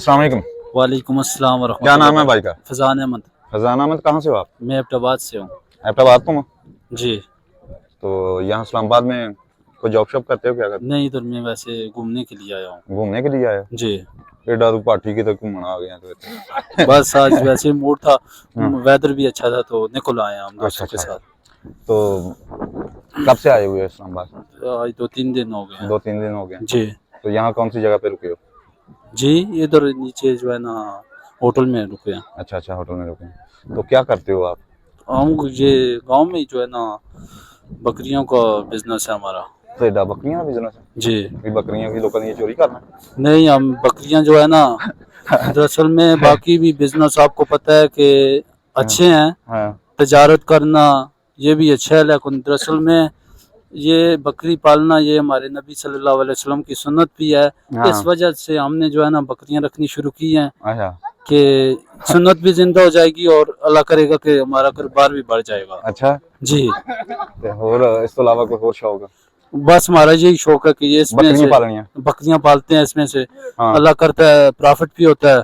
अस्सलाम वालेकुम। वालेकुम अस्सलाम क्या नाम है भाई का? फजान अहमद। फजान अहमद। कहाँ से हो आप? मैं एबटाबाद से हूँ। एबटाबाद तुम? जी तो यहाँ इस्लामाबाद में कोई जॉब शॉप करते हो, क्या करते नहीं, इधर मैं वैसे घूमने के लिए आया हूँ। हो? घूमने के लिए आए हो? जी एडा तू पार्टी की तो घूमना आ गया तो इत्थे। बस आज वैसे मूड था, हाँ। वेदर भी अच्छा था तो निकल आए हम दोस्तों अच्छा के अच्छा। साथ। तो कब से आए हुए हो इस्लामाबाद? आज 2-3 दिन हो गए हैं। 2-3 दिन हो गए। जी तो यहाँ कौन सी जगह पे रुके हो? जी इधर नीचे जो है ना होटल में रुके हैं। अच्छा अच्छा, होटल में रुके हैं। तो क्या करते हो आप? हम ये गांव में जो है ना बकरियों का बिजनेस है हमारा। तो एडा बकरियां बिजनेस है? जी भी बकरियां की लोगों ने चोरी करना? नहीं, हम बकरियां जो है ना दरअसल में बाकी भी बिजनेस आपको पता है कि अच्छे हैं, हाँ तजारत करना ये भी अच्छा है, लेकिन दरअसल में ये बकरी पालना ये हमारे नबी सल्लल्लाहु अलैहि वसल्लम की सुन्नत भी है। हाँ। इस वजह से हमने जो है ना बकरियां रखनी शुरू की हैं अच्छा कि सुन्नत भी जिंदा हो जाएगी और अल्लाह करेगा कि हमारा कारोबार भी बढ़ जाएगा। अच्छा। जी ते होर इस तो अलावा कोई और शौक? बस हमारा यही शौक है कि ये इसमें बकरियां से पालनियां? बकरियां पालते हैं, इसमें से हाँ। अल्लाह करता है प्रॉफिट भी होता है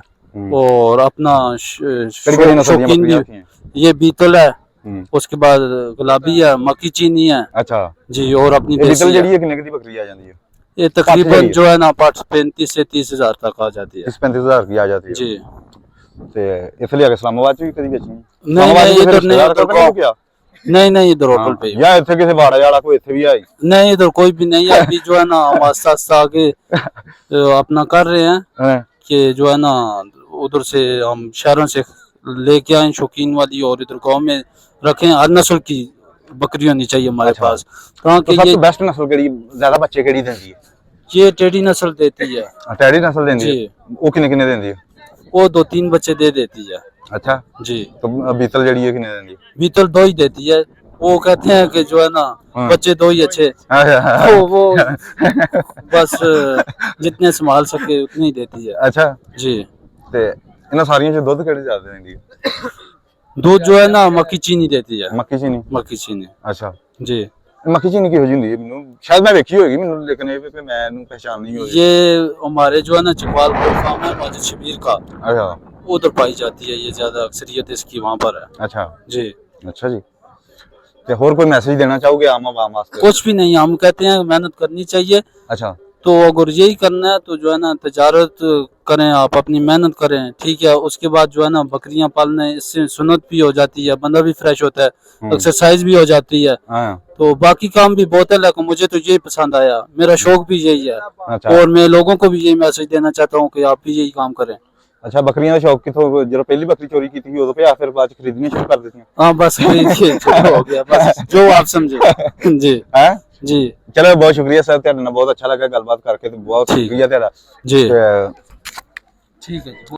और अपना कड़ी-कड़ी नस्ल दी शौकीन बकरियां भी। रखी हैं? ये बीतल है, हम्म। उसके बाद गुलाबी है, मक्की चीनी है अच्छा। जी, और अपनी ये देसी बीतल है। जड़ी है, किन्ने दी बकरी आ जाती है? ये पाँच तकरीबन जड़ी है? जो है ना 35 से 30 हजार तक आ जाती है। 35,000 की आ जाती है। जी ते इसलिए आके इस्लामाबाद च भी कदी बेचनी? नहीं नहीं, इधर नहीं, इधर को क्या? नहीं इधर होटल पे ही। या इथे किसी बाड़ा वाला कोई इथे भी आई? नहीं, इधर कोई भी नहीं है। अभी जो है ना हम आस्ता आस्ता आगे अपना कर रहे हैं हैं? कि जो है ना उधर से हम शहरों से लेके आए शौकीन वाली और इधर गांव में रखें। हर नस्ल की बकरी होनी चाहिए हमारे अच्छा। पास, तो ताकि सबसे ये बेस्ट नस्ल केड़ी, ज्यादा बच्चे केड़ी देंदी है? ये टेढ़ी नस्ल देती है। टैडी नस्ल देंदी है? जी वो किन्ने देंदी है? वो 2-3 बच्चे दे देती है। अच्छा। जी तो बीतल जड़ी है किन्ने देंदी है? बीतल 2 ही देती है। वो कहते हैं कि जो है ना हाँ। बच्चे 2 ही अच्छे, अच्छा तो वो बस जितने संभाल सके उतने ही देती है। अच्छा। जी ते इन्हां सारियां च दुध केड़े ज्यादा देंदी है? दूध जो है ना मक्की चीनी देती है। मक्की चीनी? मक्की चीनी अच्छा। जी। मक्खी चीनी किहो जी हुंदी है? मैनू शायद मैं वेखी होगी, मैनू लेकिन ये भी मैनू पहचान नहीं होगी। ये हमारे जो है ना चकवाल फार्म है मस्जिद शबीर का, अच्छा उधर पाई जाती है। ये ज्यादा अक्सरियत इसकी वहाँ पर है। अच्छा जी अच्छा जी। ते होर कोई मैसेज देना चाहोगे आम आवाम वास्ते? कुछ भी नहीं, हम कहते हैं मेहनत करनी चाहिए। अच्छा। तो अगर यही करना है तो जो है ना तजारत करें, आप अपनी मेहनत करें, ठीक है। उसके बाद जो है ना बकरियां पालने, इससे सुन्नत भी हो जाती है, बंदा भी फ्रेश होता है, एक्सरसाइज भी हो जाती है। हाँ। तो बाकी काम भी बहुत है, लेकिन मुझे तो यही पसंद आया, मेरा शौक भी यही है। अच्छा। और मैं लोगों को भी यही मैसेज देना चाहता हूँ कि आप भी यही काम करें। अच्छा, बकरियां का शौक किथों, जो पहली बकरी चोरी की थी उदों पे या फिर बाद च खरीदनी शुरू कर देती? हाँ बस खरीदिए जो हो गया, बस जो आप समझे। जी हैं जी चलो, बहुत शुक्रिया सर, तेरे नाल बहुत अच्छा लगा गलबात करके, तो बहुत ठीक। शुक्रिया तेरा। जी ते ठीक है।